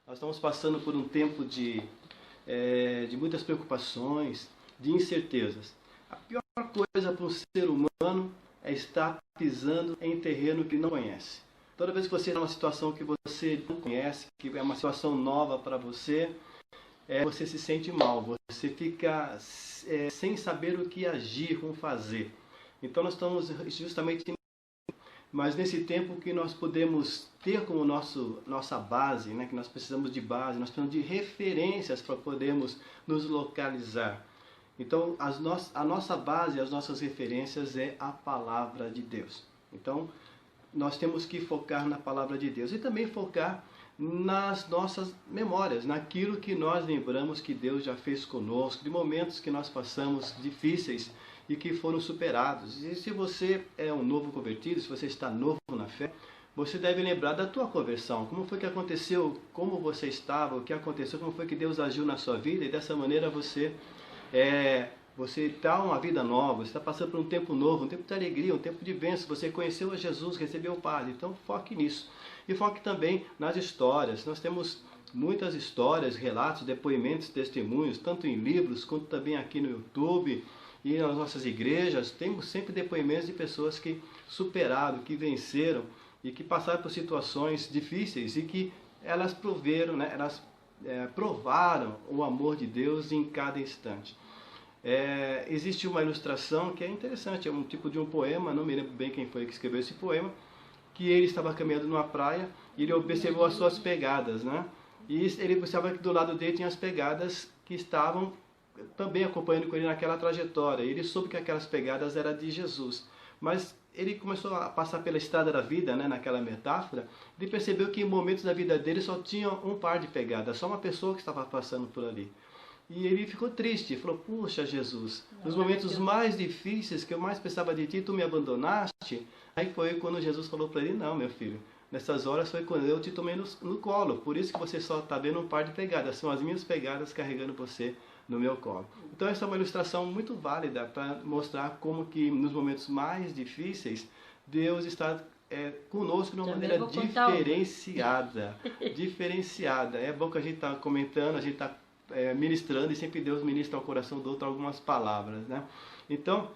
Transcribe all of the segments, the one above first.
Nós estamos passando por um tempo de muitas preocupações, de incertezas. A pior coisa para um ser humano é estar pisando em terreno que não conhece. Toda vez que você está numa situação que você não conhece, que é uma situação nova para você, você se sente mal, você fica sem saber o que agir, como fazer. Então nós estamos justamente, mas nesse tempo que nós podemos ter como nossa base, né, que nós precisamos de base, nós precisamos de referências para podermos nos localizar. Então a nossa base, as nossas referências é a palavra de Deus. Então nós temos que focar na palavra de Deus e também focar nas nossas memórias, naquilo que nós lembramos que Deus já fez conosco, de momentos que nós passamos difíceis e que foram superados. E se você é um novo convertido, se você está novo na fé, você deve lembrar da tua conversão, como foi que aconteceu, como você estava, o que aconteceu, como foi que Deus agiu na sua vida, e dessa maneira você está uma vida nova, você está passando por um tempo novo, um tempo de alegria, um tempo de bênção, você conheceu a Jesus, recebeu o Pai, então foque nisso. E foque também nas histórias. Nós temos muitas histórias, relatos, depoimentos, testemunhos, tanto em livros, quanto também aqui no YouTube e nas nossas igrejas. Temos sempre depoimentos de pessoas que superaram, que venceram e que passaram por situações difíceis e que elas proveram, né, provaram o amor de Deus em cada instante. Existe uma ilustração que é interessante, é um tipo de um poema, não me lembro bem quem foi que escreveu esse poema, que ele estava caminhando numa praia e ele observou as suas pegadas, né? E ele observava que do lado dele tinha as pegadas que estavam também acompanhando com ele naquela trajetória. Ele soube que aquelas pegadas eram de Jesus. Mas ele começou a passar pela estrada da vida, né, naquela metáfora, ele percebeu que em momentos da vida dele só tinha um par de pegadas, só uma pessoa que estava passando por ali. E ele ficou triste, falou: puxa Jesus, nos momentos mais difíceis que eu mais pensava de ti, tu me abandonaste. Aí foi quando Jesus falou para ele: não, meu filho, nessas horas foi quando eu te tomei no colo, por isso que você só está vendo um par de pegadas, são as minhas pegadas carregando você no meu colo. Então essa é uma ilustração muito válida para mostrar como que nos momentos mais difíceis, Deus está conosco de uma maneira diferenciada. Diferenciada. É bom que a gente está comentando, a gente está ministrando, e sempre Deus ministra ao coração do outro algumas palavras, né? Então,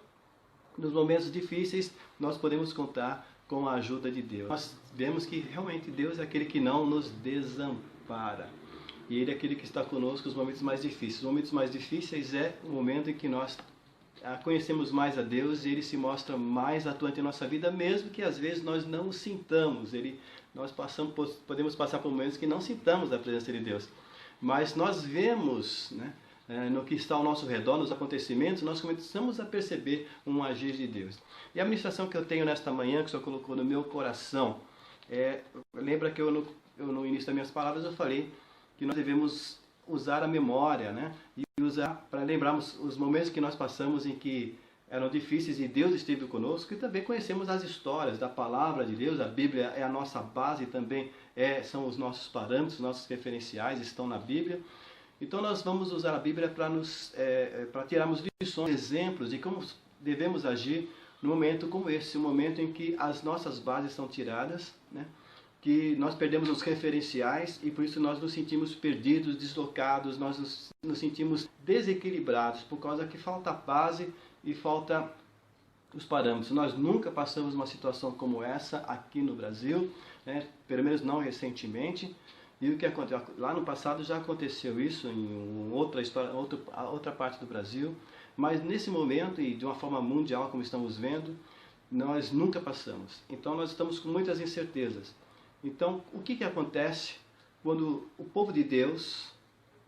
nos momentos difíceis, nós podemos contar com a ajuda de Deus. Nós vemos que realmente Deus é aquele que não nos desampara. E Ele é aquele que está conosco nos momentos mais difíceis. Os momentos mais difíceis é o momento em que nós conhecemos mais a Deus e Ele se mostra mais atuante em nossa vida, mesmo que às vezes nós não o sintamos. Nós podemos passar por momentos que não sintamos a presença de Deus. Mas nós vemos, né, no que está ao nosso redor, nos acontecimentos, nós começamos a perceber um agir de Deus. E a ministração que eu tenho nesta manhã, que o Senhor colocou no meu coração, lembra que no início das minhas palavras eu falei que nós devemos usar a memória, né, e usar para lembrarmos os momentos que nós passamos em que eram difíceis e Deus esteve conosco, e também conhecemos as histórias da palavra de Deus. A Bíblia é a nossa base também, são os nossos parâmetros, os nossos referenciais estão na Bíblia. Então nós vamos usar a Bíblia para tirarmos lições, exemplos de como devemos agir num momento como esse, um momento em que as nossas bases são tiradas, né? Que nós perdemos os referenciais e por isso nós nos sentimos perdidos, deslocados, nós nos sentimos desequilibrados, por causa que falta base e falta os parâmetros. Nós nunca passamos uma situação como essa aqui no Brasil, né? Pelo menos não recentemente. E o que aconteceu? Lá no passado já aconteceu isso em outra parte do Brasil, mas nesse momento e de uma forma mundial, como estamos vendo, nós nunca passamos. Então nós estamos com muitas incertezas. Então o que acontece quando o povo de Deus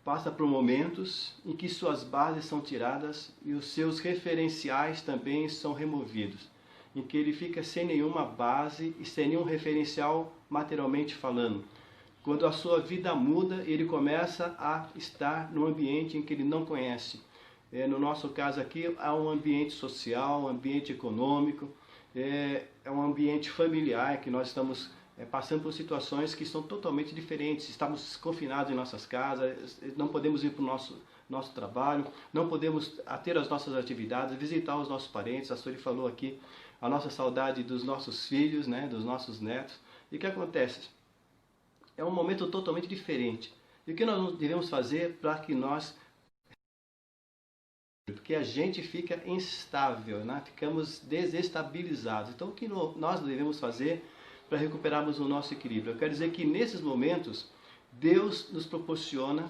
passa por momentos em que suas bases são tiradas e os seus referenciais também são removidos, em que ele fica sem nenhuma base e sem nenhum referencial materialmente falando? Quando a sua vida muda, ele começa a estar num ambiente em que ele não conhece. No nosso caso aqui, há um ambiente social, um ambiente econômico, é um ambiente familiar, que nós estamos passando por situações que são totalmente diferentes. Estamos confinados em nossas casas, não podemos ir para o nosso trabalho, não podemos ter as nossas atividades, visitar os nossos parentes. A senhora falou aqui a nossa saudade dos nossos filhos, né, dos nossos netos. E o que acontece? é um momento totalmente diferente. E o que nós devemos fazer para que nós... Porque a gente fica instável, né? Ficamos desestabilizados. Então, o que nós devemos fazer para recuperarmos o nosso equilíbrio? Eu quero dizer que nesses momentos, Deus nos proporciona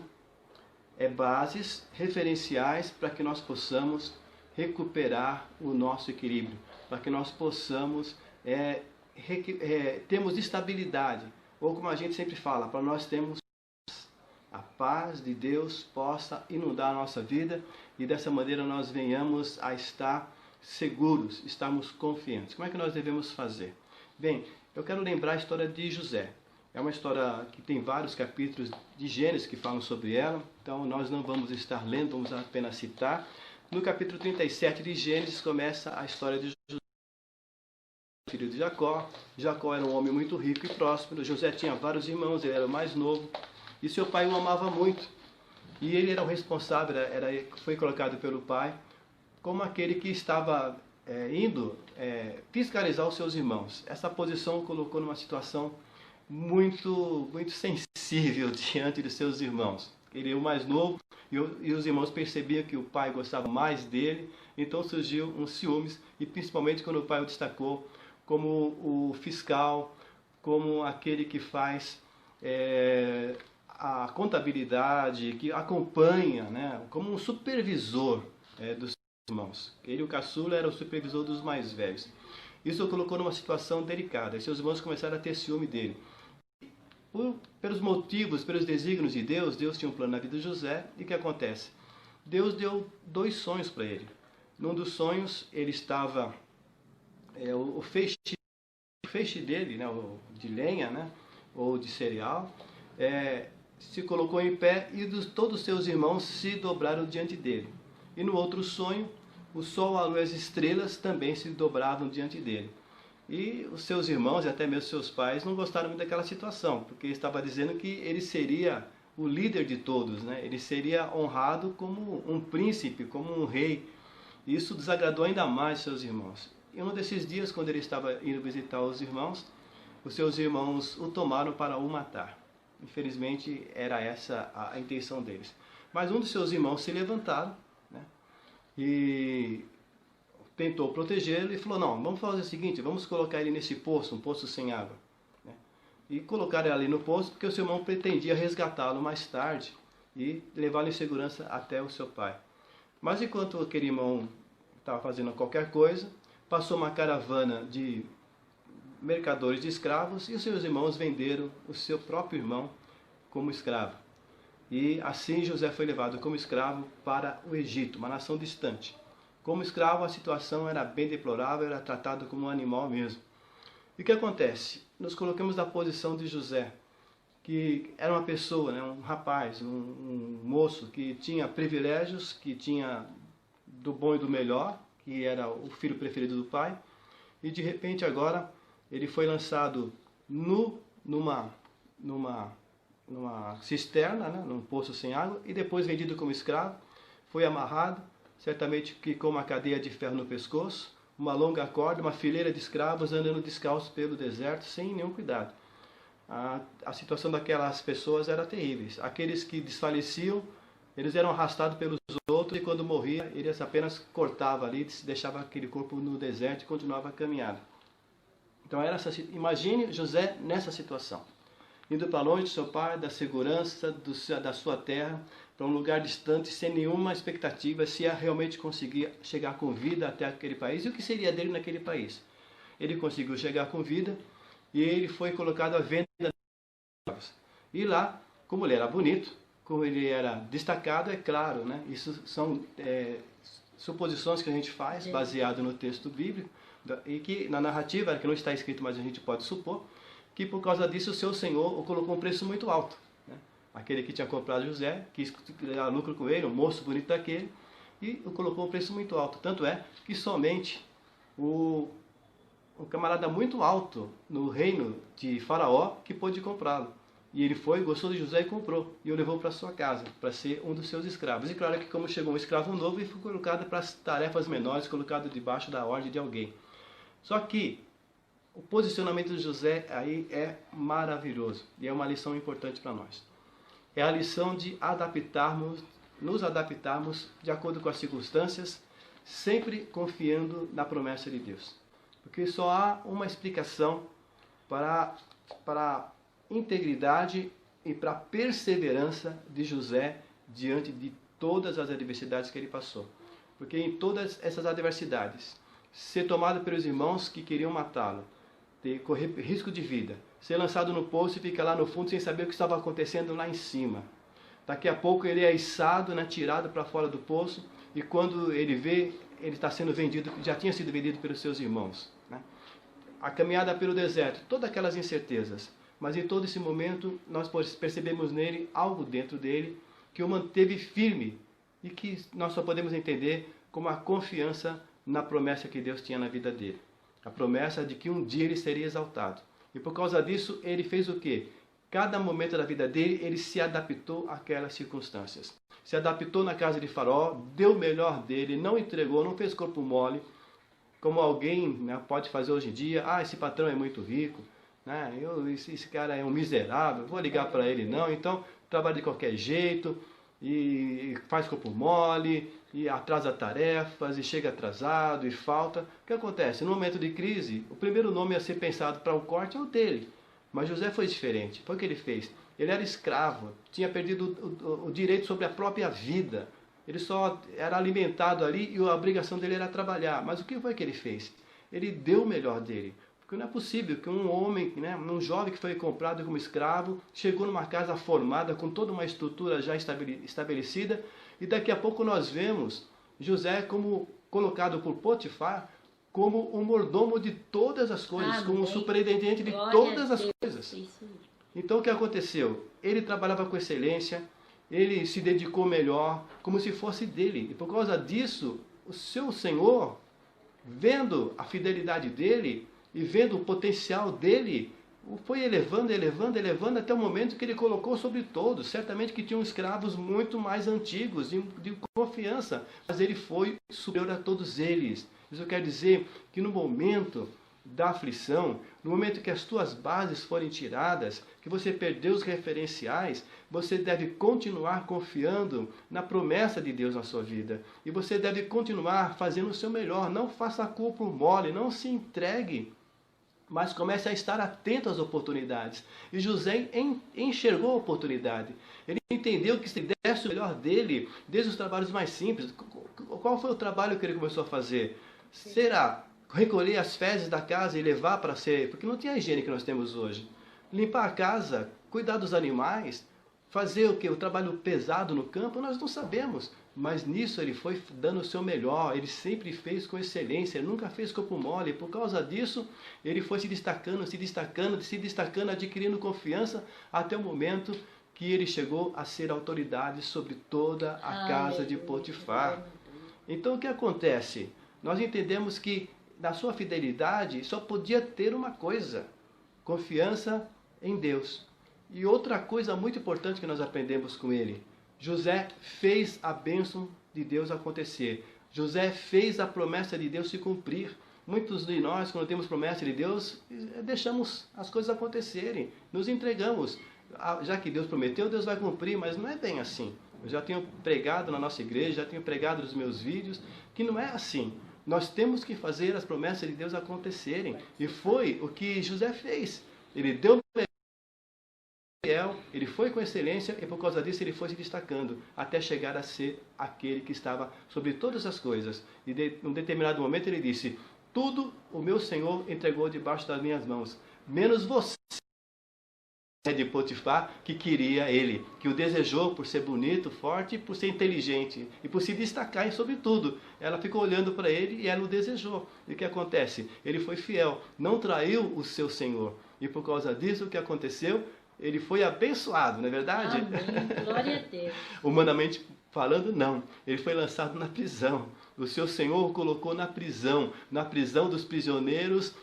bases referenciais para que nós possamos recuperar o nosso equilíbrio, para que nós possamos termos estabilidade, ou como a gente sempre fala, para nós termos a paz de Deus possa inundar a nossa vida e dessa maneira nós venhamos a estar seguros, estarmos confiantes. Como é que nós devemos fazer? Bem, eu quero lembrar a história de José. É uma história que tem vários capítulos de Gênesis que falam sobre ela, então nós não vamos estar lendo, vamos apenas citar. No capítulo 37 de Gênesis começa a história de José, filho de Jacó. Jacó era um homem muito rico e próspero. José tinha vários irmãos, ele era o mais novo. E seu pai o amava muito. E ele era o responsável, foi colocado pelo pai como aquele que estava indo fiscalizar os seus irmãos. Essa posição o colocou numa situação muito sensível diante de seus irmãos. Ele é o mais novo e os irmãos percebiam que o pai gostava mais dele, então surgiu um ciúmes, e principalmente quando o pai o destacou como o fiscal, como aquele que faz a contabilidade, que acompanha, né, como um supervisor dos irmãos. Ele, o caçula, era o supervisor dos mais velhos. Isso o colocou numa situação delicada, e seus irmãos começaram a ter ciúme dele. Pelos motivos, pelos desígnios de Deus, Deus tinha um plano na vida de José, e o que acontece? Deus deu 2 sonhos para ele. Num dos sonhos, ele estava, o feixe dele, né, de lenha, né, ou de cereal, se colocou em pé e todos os seus irmãos se dobraram diante dele. E no outro sonho, o sol, a lua e as estrelas também se dobravam diante dele. E os seus irmãos e até mesmo seus pais não gostaram muito daquela situação, porque ele estava dizendo que ele seria o líder de todos, né? Ele seria honrado como um príncipe, como um rei. E isso desagradou ainda mais seus irmãos. E um desses dias, quando ele estava indo visitar os seus irmãos o tomaram para o matar. Infelizmente, era essa a intenção deles. Mas um dos seus irmãos se levantaram, né, e tentou protegê-lo e falou: não, vamos fazer o seguinte, vamos colocar ele nesse poço, um poço sem água. Né? E colocaram ele ali no poço porque o seu irmão pretendia resgatá-lo mais tarde e levá-lo em segurança até o seu pai. Mas enquanto aquele irmão estava fazendo qualquer coisa, passou uma caravana de mercadores de escravos e os seus irmãos venderam o seu próprio irmão como escravo. E assim José foi levado como escravo para o Egito, uma nação distante. Como escravo a situação era bem deplorável, era tratado como um animal mesmo. E o que acontece? Nos colocamos na posição de José, que era uma pessoa, né, um rapaz, um moço que tinha privilégios, que tinha do bom e do melhor, que era o filho preferido do pai, e de repente agora ele foi lançado numa cisterna, né, num poço sem água, e depois vendido como escravo, foi amarrado, certamente que com uma cadeia de ferro no pescoço, uma longa corda, uma fileira de escravos andando descalços pelo deserto, sem nenhum cuidado. A situação daquelas pessoas era terrível. Aqueles que desfaleciam, eles eram arrastados pelos outros, e quando morria, eles apenas cortavam ali, deixavam aquele corpo no deserto e continuava a caminhada. Então imagine José nessa situação, indo para longe de seu pai, da segurança da sua terra, para um lugar distante, sem nenhuma expectativa se ia realmente conseguir chegar com vida até aquele país, e o que seria dele naquele país. Ele conseguiu chegar com vida, e ele foi colocado à venda. E lá, como ele era bonito, como ele era destacado, é claro, né? Isso são suposições que a gente faz, baseado no texto bíblico, e que na narrativa, que não está escrito, mas a gente pode supor, que por causa disso o seu senhor o colocou um preço muito alto. Né? Aquele que tinha comprado José, quis ganhar lucro com ele, um moço bonito daquele, e o colocou um preço muito alto. Tanto é que somente um camarada muito alto no reino de Faraó que pôde comprá-lo. E ele foi, gostou de José e comprou, e o levou para sua casa, para ser um dos seus escravos. E claro que como chegou um escravo novo, ele foi colocado para as tarefas menores, colocado debaixo da ordem de alguém. Só que o posicionamento de José aí é maravilhoso e é uma lição importante para nós. É a lição de nos adaptarmos de acordo com as circunstâncias, sempre confiando na promessa de Deus. Porque só há uma explicação para a integridade e para a perseverança de José diante de todas as adversidades que ele passou. Porque em todas essas adversidades, ser tomado pelos irmãos que queriam matá-lo, correr risco de vida, ser lançado no poço e ficar lá no fundo sem saber o que estava acontecendo lá em cima. Daqui a pouco ele é içado, né, tirado para fora do poço, e quando ele vê, ele está sendo vendido, já tinha sido vendido pelos seus irmãos. Né? A caminhada pelo deserto, todas aquelas incertezas, mas em todo esse momento nós percebemos nele algo dentro dele que o manteve firme e que nós só podemos entender como a confiança na promessa que Deus tinha na vida dele. A promessa de que um dia ele seria exaltado. E por causa disso, ele fez o quê? Cada momento da vida dele, ele se adaptou àquelas circunstâncias. Se adaptou na casa de Faraó, deu o melhor dele, não entregou, não fez corpo mole, como alguém, né, pode fazer hoje em dia. Ah, esse patrão é muito rico, né? Esse cara é um miserável, vou ligar para ele não, então trabalha de qualquer jeito, e faz corpo mole, e atrasa tarefas, e chega atrasado, e falta. O que acontece? No momento de crise, o primeiro nome a ser pensado para o corte é o dele. Mas José foi diferente. Foi o que ele fez. Ele era escravo, tinha perdido o direito sobre a própria vida. Ele só era alimentado ali e a obrigação dele era trabalhar. Mas o que foi que ele fez? Ele deu o melhor dele. Porque não é possível que um homem, né, um jovem que foi comprado como escravo, chegou numa casa formada, com toda uma estrutura já estabelecida, e daqui a pouco nós vemos José como colocado por Potifar como o mordomo de todas as coisas, como o superintendente de todas as coisas. Então o que aconteceu? Ele trabalhava com excelência, ele se dedicou melhor, como se fosse dele. E por causa disso, o seu Senhor, vendo a fidelidade dele e vendo o potencial dele, o foi elevando, elevando, elevando, até o momento que ele colocou sobre todos. Certamente que tinham escravos muito mais antigos, de confiança, mas ele foi superior a todos eles. Isso quer dizer que no momento da aflição, no momento que as tuas bases forem tiradas, que você perdeu os referenciais, você deve continuar confiando na promessa de Deus na sua vida. E você deve continuar fazendo o seu melhor. Não faça corpo mole, não se entregue, mas comece a estar atento às oportunidades. E José enxergou a oportunidade. Ele entendeu que se desse o melhor dele, desde os trabalhos mais simples. Qual foi o trabalho que ele começou a fazer? Será recolher as fezes da casa e levar para ser... Porque não tinha a higiene que nós temos hoje. Limpar a casa, cuidar dos animais, fazer o quê? O trabalho pesado no campo, nós não sabemos. Mas nisso ele foi dando o seu melhor, ele sempre fez com excelência, ele nunca fez corpo mole. E por causa disso, ele foi se destacando, adquirindo confiança, até o momento que ele chegou a ser autoridade sobre toda a casa de Potifar. Então o que acontece? Nós entendemos que na sua fidelidade só podia ter uma coisa: confiança em Deus. E outra coisa muito importante que nós aprendemos com ele: José fez a bênção de Deus acontecer. José fez a promessa de Deus se cumprir. Muitos de nós, quando temos promessa de Deus, deixamos as coisas acontecerem, nos entregamos. Já que Deus prometeu, Deus vai cumprir, mas não é bem assim. Eu já tenho pregado na nossa igreja, já tenho pregado nos meus vídeos, que não é assim. Nós temos que fazer as promessas de Deus acontecerem. E foi o que José fez. Ele deu fiel, ele foi com excelência, e por causa disso ele foi se destacando, até chegar a ser aquele que estava sobre todas as coisas. E num determinado momento ele disse: tudo o meu Senhor entregou debaixo das minhas mãos, menos você, de Potifar, que queria ele, que o desejou por ser bonito, forte, por ser inteligente e por se destacar em sobre tudo. Ela ficou olhando para ele e ela o desejou. E o que acontece? Ele foi fiel, não traiu o seu Senhor. E por causa disso, o que aconteceu? Ele foi abençoado, não é verdade? Amém. Glória a Deus. Humanamente falando, não. Ele foi lançado na prisão. O seu Senhor o colocou na prisão dos prisioneiros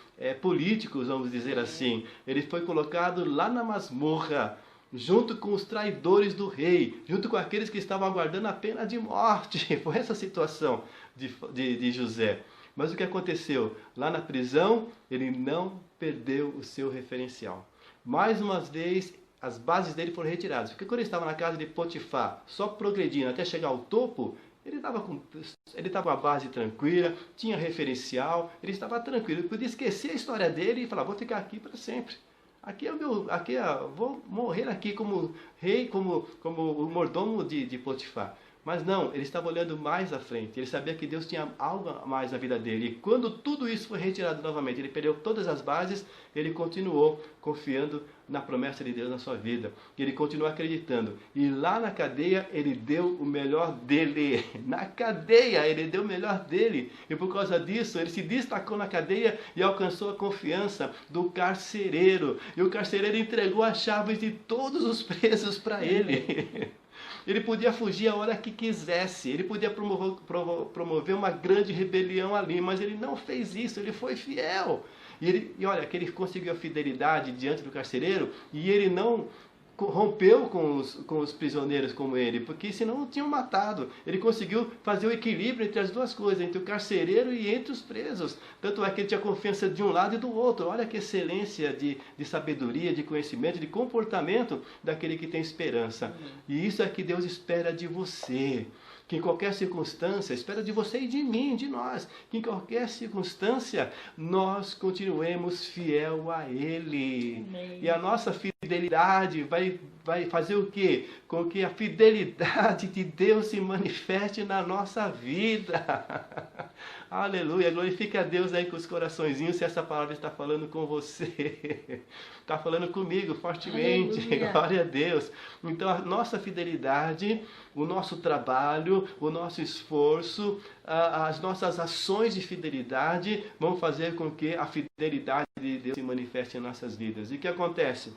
políticos, vamos dizer assim. Ele foi colocado lá na masmorra, junto com os traidores do rei, junto com aqueles que estavam aguardando a pena de morte. Foi essa a situação de José. Mas o que aconteceu? Lá na prisão, ele não perdeu o seu referencial. Mais uma vez, as bases dele foram retiradas. Porque quando ele estava na casa de Potifar, só progredindo até chegar ao topo, ele estava com a base tranquila, tinha referencial, ele estava tranquilo. Ele podia esquecer a história dele e falar, vou ficar aqui para sempre. Vou morrer aqui como rei, como o mordomo de Potifar. Mas não, ele estava olhando mais à frente. Ele sabia que Deus tinha algo a mais na vida dele. E quando tudo isso foi retirado novamente, ele perdeu todas as bases, ele continuou confiando na promessa de Deus na sua vida. Ele continuou acreditando. E lá na cadeia, ele deu o melhor dele. Na cadeia, ele deu o melhor dele. E por causa disso, ele se destacou na cadeia e alcançou a confiança do carcereiro. E o carcereiro entregou as chaves de todos os presos para ele. Ele podia fugir a hora que quisesse, ele podia promover uma grande rebelião ali, mas ele não fez isso, ele foi fiel. E olha, que ele conseguiu a fidelidade diante do carcereiro e ele não rompeu com os prisioneiros como ele, porque senão não tinham matado. Ele conseguiu fazer o equilíbrio entre as duas coisas, entre o carcereiro e entre os presos. Tanto é que ele tinha confiança de um lado e do outro. Olha que excelência de sabedoria, de conhecimento, de comportamento daquele que tem esperança. E isso é que Deus espera de você. Que em qualquer circunstância, espera de você e de mim, de nós, que em qualquer circunstância nós continuemos fiel a Ele. Amém. E a nossa fidelidade vai fazer o quê? Com que a fidelidade de Deus se manifeste na nossa vida. Aleluia, glorifica a Deus aí com os coraçõezinhos, se essa palavra está falando com você. Está falando comigo fortemente, aleluia. Glória a Deus. Então a nossa fidelidade, o nosso trabalho, o nosso esforço, as nossas ações de fidelidade vão fazer com que a fidelidade de Deus se manifeste em nossas vidas. E o que acontece?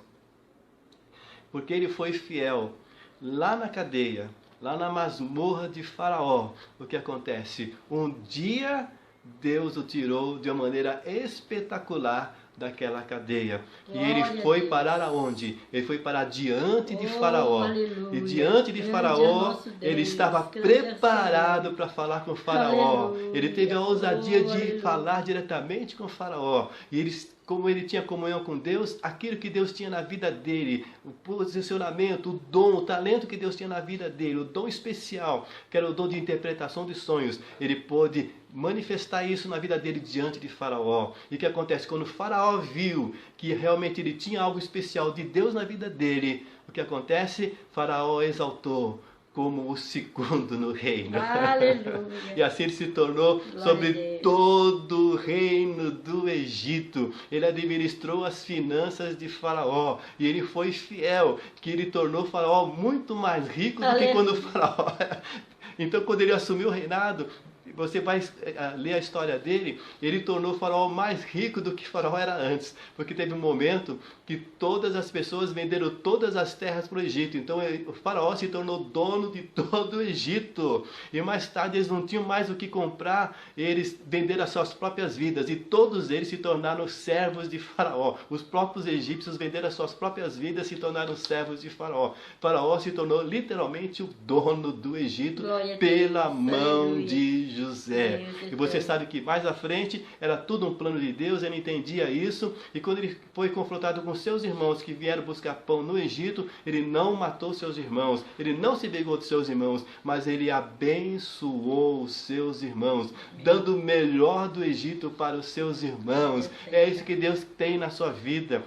Porque ele foi fiel lá na cadeia, lá na masmorra de Faraó, o que acontece? Um dia Deus o tirou de uma maneira espetacular daquela cadeia. Glória, e ele foi parar aonde? Ele foi parar diante de Faraó. Aleluia. E diante de Faraó, ele estava preparado para falar com Faraó. Aleluia. Ele teve a ousadia de falar diretamente com Faraó. E como ele tinha comunhão com Deus, aquilo que Deus tinha na vida dele, o posicionamento, o dom, o talento que Deus tinha na vida dele, o dom especial, que era o dom de interpretação de sonhos, ele pôde manifestar isso na vida dele diante de Faraó. E o que acontece? Quando Faraó viu que realmente ele tinha algo especial de Deus na vida dele, o que acontece? Faraó exaltou como o segundo no reino. Aleluia. E assim ele se tornou glória sobre todo o reino do Egito. Ele administrou as finanças de Faraó. E ele foi fiel, que ele tornou Faraó muito mais rico do que quando Faraó... Então, quando ele assumiu o reinado, você vai ler a história dele, ele tornou Faraó mais rico do que Faraó era antes. Porque teve um momento que todas as pessoas venderam todas as terras para o Egito. Então o Faraó se tornou dono de todo o Egito. E mais tarde eles não tinham mais o que comprar, eles venderam as suas próprias vidas. E todos eles se tornaram servos de Faraó. Os próprios egípcios venderam as suas próprias vidas e se tornaram servos de Faraó. Faraó se tornou literalmente o dono do Egito pela mão de José. E você sabe que mais à frente era tudo um plano de Deus, ele entendia isso, e quando ele foi confrontado com seus irmãos que vieram buscar pão no Egito, ele não matou seus irmãos, ele não se vingou de seus irmãos, mas ele abençoou os seus irmãos, dando o melhor do Egito para os seus irmãos. É isso que Deus tem na sua vida.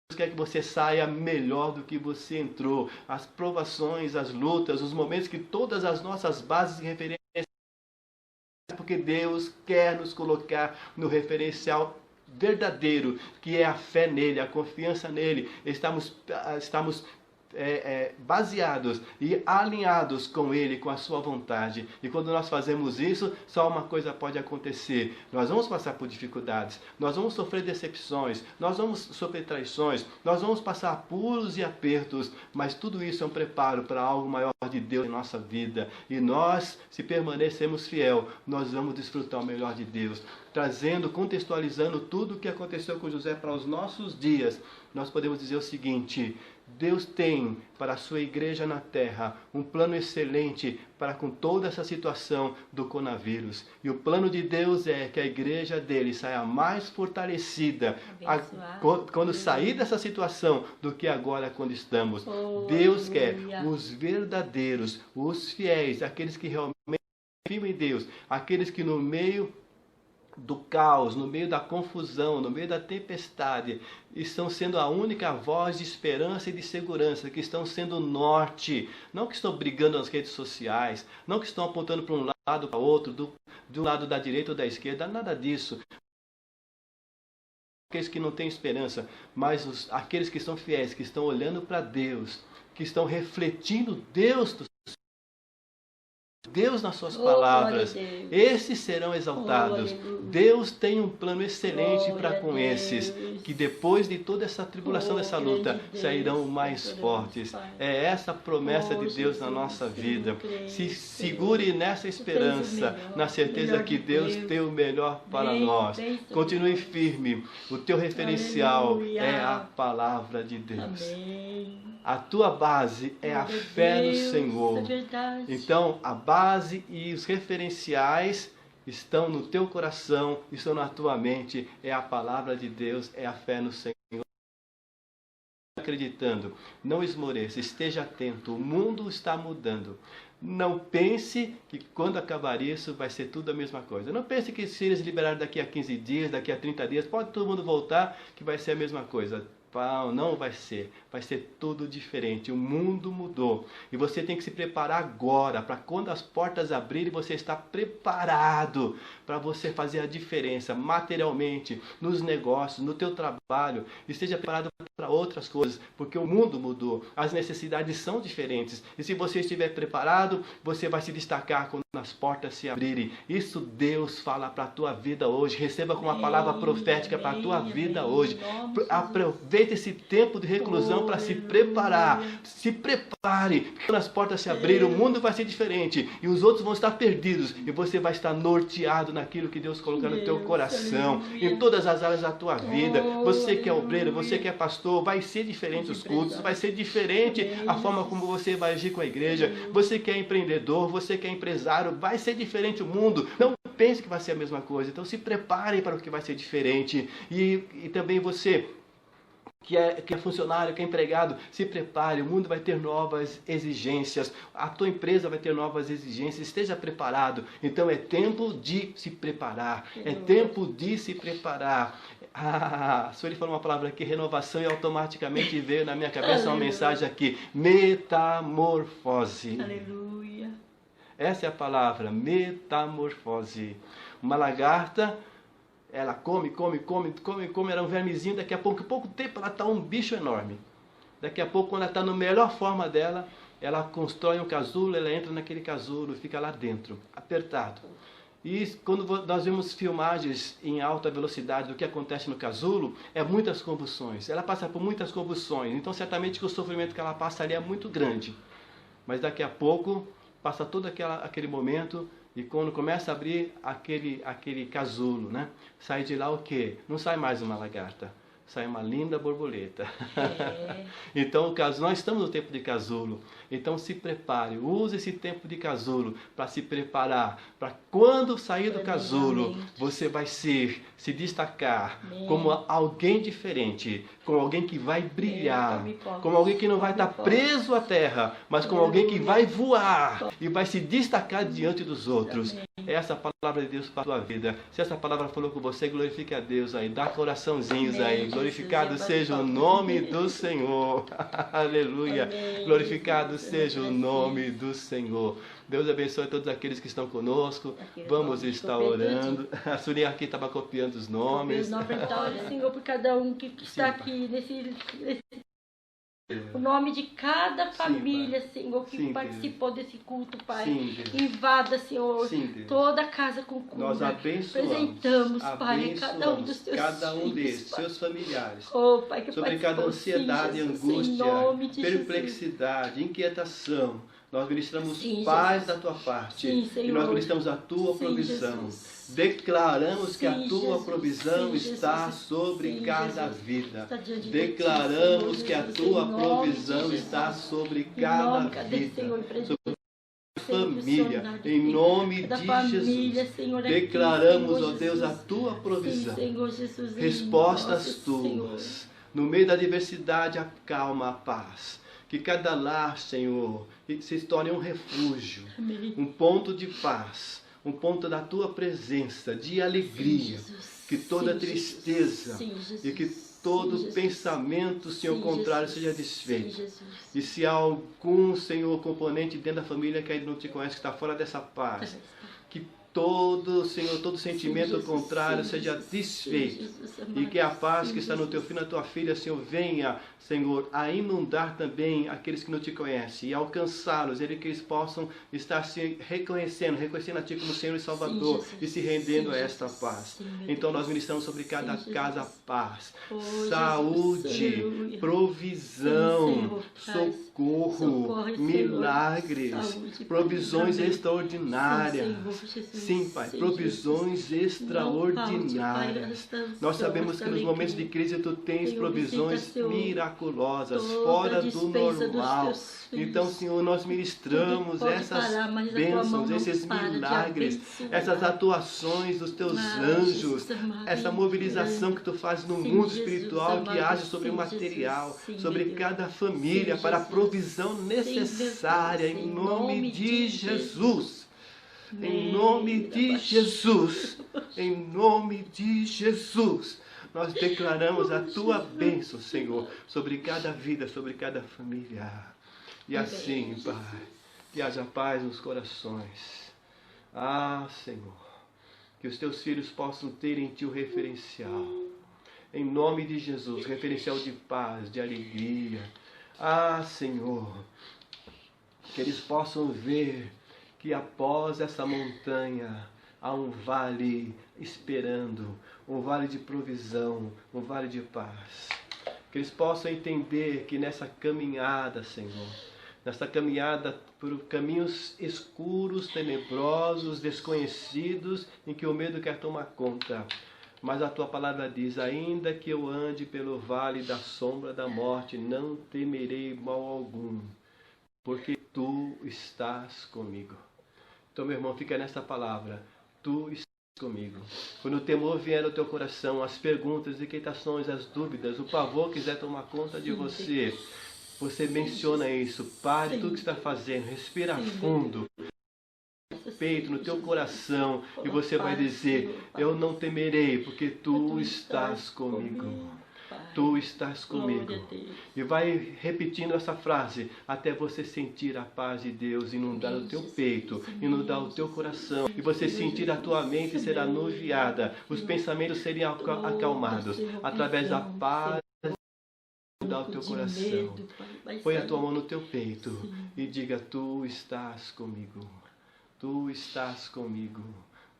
Deus quer que você saia melhor do que você entrou. As provações, as lutas, os momentos que todas as nossas bases de referência, porque Deus quer nos colocar no referencial verdadeiro, que é a fé nele, a confiança nele. Estamos baseados e alinhados com Ele, com a sua vontade. E quando nós fazemos isso, só uma coisa pode acontecer: nós vamos passar por dificuldades, nós vamos sofrer decepções, nós vamos sofrer traições, nós vamos passar apuros e apertos, mas tudo isso é um preparo para algo maior de Deus em nossa vida. E nós, se permanecermos fiel, nós vamos desfrutar o melhor de Deus. Trazendo, contextualizando tudo o que aconteceu com José para os nossos dias, nós podemos dizer o seguinte: Deus tem para a sua igreja na terra um plano excelente para com toda essa situação do coronavírus. E o plano de Deus é que a igreja dele saia mais fortalecida quando sair dessa situação do que agora quando estamos. Deus quer os verdadeiros, os fiéis, aqueles que realmente confiam em Deus, aqueles que no meio do caos, no meio da confusão, no meio da tempestade, estão sendo a única voz de esperança e de segurança, que estão sendo norte, não que estão brigando nas redes sociais, não que estão apontando para um lado para outro, de um lado da direita ou da esquerda, nada disso. Aqueles que não têm esperança, mas aqueles que são fiéis, que estão olhando para Deus, que estão refletindo Deus nas suas palavras, esses serão exaltados. Deus tem um plano excelente para com esses, que depois de toda essa tribulação, dessa luta, sairão mais fortes. É essa a promessa de Deus na nossa vida. Se segure nessa esperança, na certeza que Deus tem o melhor para nós. Continue firme. O teu referencial é a palavra de Deus. A tua base é a fé no Senhor. Então, a base e os referenciais estão no teu coração, estão na tua mente. É a palavra de Deus, é a fé no Senhor. Acreditando, não esmoreça, esteja atento. O mundo está mudando. Não pense que quando acabar isso vai ser tudo a mesma coisa. Não pense que se eles liberarem daqui a 15 dias, daqui a 30 dias, pode todo mundo voltar que vai ser a mesma coisa. Não vai ser tudo diferente. O mundo mudou e você tem que se preparar agora, para quando as portas abrirem, você estar preparado para você fazer a diferença materialmente, nos negócios, no teu trabalho. Esteja preparado para outras coisas, porque o mundo mudou, as necessidades são diferentes, e se você estiver preparado, você vai se destacar quando as portas se abrirem. Isso Deus fala para a tua vida hoje. Receba como uma palavra profética para a tua vida hoje. Aproveite esse tempo de reclusão para se preparar. Se prepare, porque quando as portas se abrirem, o mundo vai ser diferente e os outros vão estar perdidos e você vai estar norteado naquilo que Deus colocar no teu coração, em todas as áreas da tua vida. Você que é obreiro, você que é pastor, vai ser diferente os cultos, vai ser diferente a forma como você vai agir com a igreja. Você que é empreendedor, você que é empresário, vai ser diferente o mundo. Não pense que vai ser a mesma coisa. Então se prepare para o que vai ser diferente. E também você que é funcionário, que é empregado, se prepare, o mundo vai ter novas exigências, a tua empresa vai ter novas exigências, esteja preparado. Então é tempo de se preparar, é tempo de se preparar. A Sueli falou uma palavra aqui, renovação, e automaticamente veio na minha cabeça uma mensagem aqui, metamorfose. Aleluia. Essa é a palavra, metamorfose. Uma lagarta, ela come, era um vermezinho, daqui a pouco tempo ela está um bicho enorme. Daqui a pouco, quando ela está na melhor forma dela, ela constrói um casulo, ela entra naquele casulo, fica lá dentro, apertado. E quando nós vemos filmagens em alta velocidade do que acontece no casulo, é muitas convulsões. Ela passa por muitas convulsões, então certamente que o sofrimento que ela passa ali é muito grande. Mas daqui a pouco, passa todo aquele momento. E quando começa a abrir aquele casulo, né? Sai de lá o quê? Não sai mais uma lagarta, sai uma linda borboleta. Então nós estamos no tempo de casulo. Então se prepare, use esse tempo de casulo para se preparar, para quando sair do casulo, você vai se destacar como alguém diferente, como alguém que vai brilhar, como alguém que não vai estar preso à terra, mas como alguém que vai voar e vai se destacar diante dos outros. Essa palavra de Deus para a tua vida. Se essa palavra falou com você, glorifique a Deus aí, dá coraçãozinhos aí. Glorificado seja o nome do Senhor. Aleluia. Glorificado seja o nome do Senhor. Deus abençoe todos aqueles que estão conosco. Vamos estar orando. A Surinha aqui estava copiando os nomes. Olha, Senhor, por cada um que está aqui nesse o nome de cada família, Senhor, que participou desse culto, Pai. Invada, Senhor, toda a casa com cura. Nós apresentamos, Pai, cada um dos teus cada um filhos, desses, Pai. seus familiares. Oh, Pai, que sobre cada ansiedade, Jesus, angústia, em nome de perplexidade, inquietação. Nós ministramos paz da tua parte. E nós ministramos a tua provisão. Declaramos que a tua provisão está sobre cada vida. Declaramos que a tua provisão está sobre cada vida. Sobre família, em nome de Jesus, declaramos, ó Deus, a tua provisão, respostas tuas, no meio da adversidade, a calma, a paz, que cada lar, Senhor, se torne um refúgio, um ponto de paz, um ponto da tua presença, de alegria, que toda tristeza e que todo pensamento, Senhor, contrário seja desfeito. E se há algum, Senhor, componente dentro da família que ainda não te conhece, que está fora dessa paz, que todo, Senhor, todo sentimento contrário seja desfeito. E que a paz que está no teu filho, na tua filha, Senhor, venha, Senhor, a inundar também aqueles que não te conhecem e alcançá-los, que eles possam estar se reconhecendo a Ti como Senhor e Salvador e se rendendo a esta paz. Então nós ministramos sobre cada casa paz, saúde, provisão, socorro, milagres, provisões extraordinárias. Sim, Pai, provisões extraordinárias. Nós sabemos que nos momentos de crise Tu tens provisões miraculosas, fora do normal. Então, Senhor, nós ministramos essas bênçãos, esses milagres, essas atuações dos Teus anjos, essa mobilização que Tu fazes no mundo espiritual, que age sobre o material, sobre cada família, para a provisão necessária, em nome de Jesus. Em nome de Jesus, em nome de Jesus, nós declaramos a Tua bênção, Senhor, sobre cada vida, sobre cada família. E assim, Pai, que haja paz nos corações. Ah, Senhor, que os Teus filhos possam ter em Ti o referencial. Em nome de Jesus, referencial de paz, de alegria. Ah, Senhor, que eles possam ver que após essa montanha há um vale esperando, um vale de provisão, um vale de paz. Que eles possam entender que nessa caminhada, Senhor, nessa caminhada por caminhos escuros, tenebrosos, desconhecidos, em que o medo quer tomar conta, mas a Tua palavra diz: ainda que eu ande pelo vale da sombra da morte, não temerei mal algum, porque Tu estás comigo. Então, meu irmão, fica nessa palavra: Tu estás comigo. Quando o temor vier ao teu coração, as perguntas, as inquietações, as dúvidas, o pavor quiser tomar conta de você, você menciona isso. Pare tudo que está fazendo, respira fundo, no peito, no teu coração, e você vai dizer: eu não temerei, porque Tu estás comigo. Tu estás comigo. E vai repetindo essa frase até você sentir a paz de Deus inundar o teu peito, inundar o teu coração, e você sentir a tua mente ser anuviada, os pensamentos serem acalmados através da paz inundar o teu coração. Põe a tua mão no teu peito e diga: Tu estás comigo. Tu estás comigo.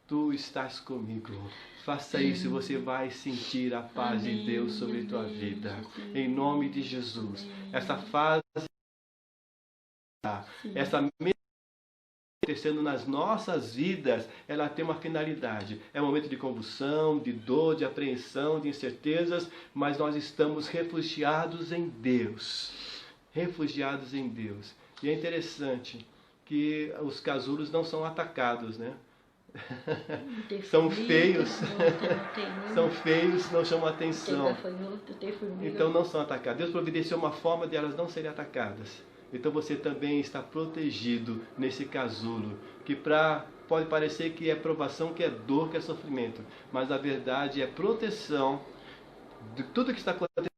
Tu estás comigo. Faça isso e você vai sentir a paz de Deus sobre a tua vida. Em nome de Jesus. Essa fase, essa acontecendo nas nossas vidas, ela tem uma finalidade. É um momento de convulsão, de dor, de apreensão, de incertezas, mas nós estamos refugiados em Deus. Refugiados em Deus. E é interessante que os casulos não são atacados, né? São feios, são feios, não chamam atenção, então não são atacados. Deus providenciou uma forma de elas não serem atacadas. Então você também está protegido nesse casulo, que pode parecer que é provação, que é dor, que é sofrimento, mas a verdade é proteção de tudo que está acontecendo.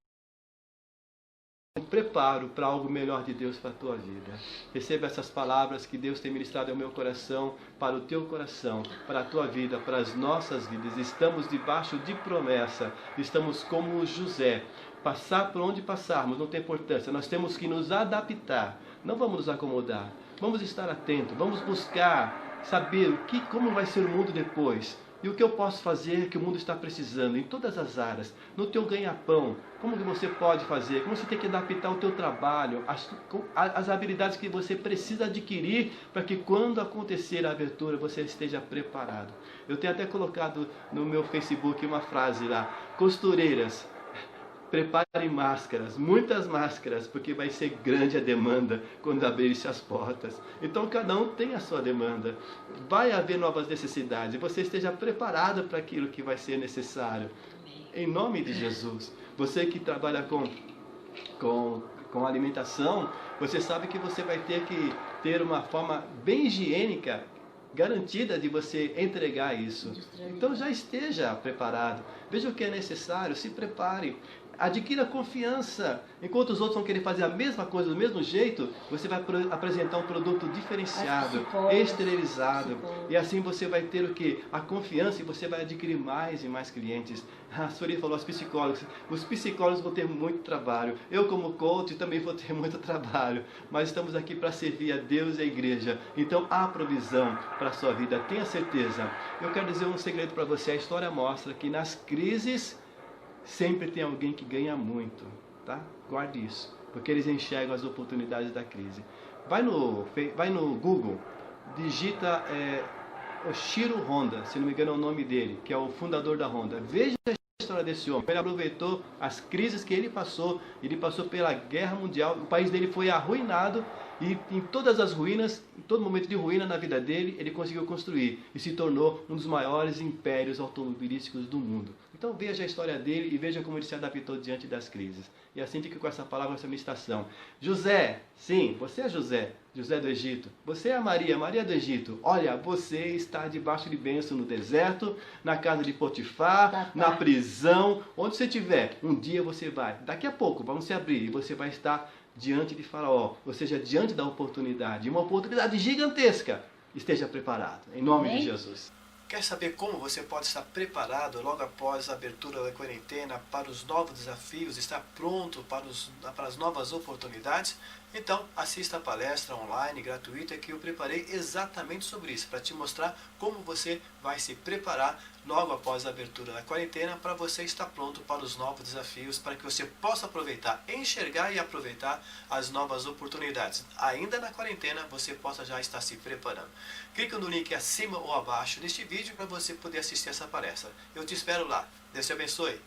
Preparo para algo melhor de Deus para a tua vida. Receba essas palavras que Deus tem ministrado ao meu coração, para o teu coração, para a tua vida, para as nossas vidas. Estamos debaixo de promessa, estamos como José. Passar por onde passarmos não tem importância, nós temos que nos adaptar, não vamos nos acomodar, vamos estar atentos, vamos buscar saber como vai ser o mundo depois. E o que eu posso fazer que o mundo está precisando em todas as áreas, no teu ganha-pão, como que você pode fazer, como você tem que adaptar o teu trabalho, as habilidades que você precisa adquirir para que quando acontecer a abertura você esteja preparado. Eu tenho até colocado no meu Facebook uma frase lá: costureiras, preparem máscaras, muitas máscaras, porque vai ser grande a demanda quando abrirem-se as portas. Então cada um tem a sua demanda. Vai haver novas necessidades. Você esteja preparado para aquilo que vai ser necessário. Em nome de Jesus. Você que trabalha com alimentação, você sabe que você vai ter que ter uma forma bem higiênica, garantida de você entregar isso. Então já esteja preparado. Veja o que é necessário, se prepare. Adquira confiança. Enquanto os outros vão querer fazer a mesma coisa do mesmo jeito, você vai apresentar um produto diferenciado, esterilizado. E assim você vai ter o quê? A confiança, e você vai adquirir mais e mais clientes. A Sueli falou, os psicólogos vão ter muito trabalho. Eu como coach também vou ter muito trabalho. Mas estamos aqui para servir a Deus e a igreja. Então há provisão para a sua vida, tenha certeza. Eu quero dizer um segredo para você. A história mostra que nas crises sempre tem alguém que ganha muito, tá? Guarde isso, porque eles enxergam as oportunidades da crise. Vai no Google, digita Oshiro Honda, se não me engano é o nome dele, que é o fundador da Honda. Veja a história desse homem. Ele aproveitou as crises que ele passou pela guerra mundial, o país dele foi arruinado, e em todas as ruínas, em todo momento de ruína na vida dele, ele conseguiu construir e se tornou um dos maiores impérios automobilísticos do mundo. Então veja a história dele e veja como ele se adaptou diante das crises. E assim fica com essa palavra, essa meditação. José, sim, você é José, José do Egito. Você é a Maria, Maria do Egito. Olha, você está debaixo de bênção no deserto, na casa de Potifar, na prisão, onde você estiver. Um dia você vai, daqui a pouco, vamos se abrir e você vai estar diante de Faraó, ou seja, diante da oportunidade, uma oportunidade gigantesca. Esteja preparado, em nome de Jesus. Quer saber como você pode estar preparado logo após a abertura da quarentena para os novos desafios, estar pronto para as novas oportunidades? Então, assista a palestra online gratuita que eu preparei exatamente sobre isso, para te mostrar como você vai se preparar logo após a abertura da quarentena para você estar pronto para os novos desafios, para que você possa aproveitar, enxergar e aproveitar as novas oportunidades. Ainda na quarentena, você possa já estar se preparando. Clica no link acima ou abaixo deste vídeo para você poder assistir essa palestra. Eu te espero lá. Deus te abençoe.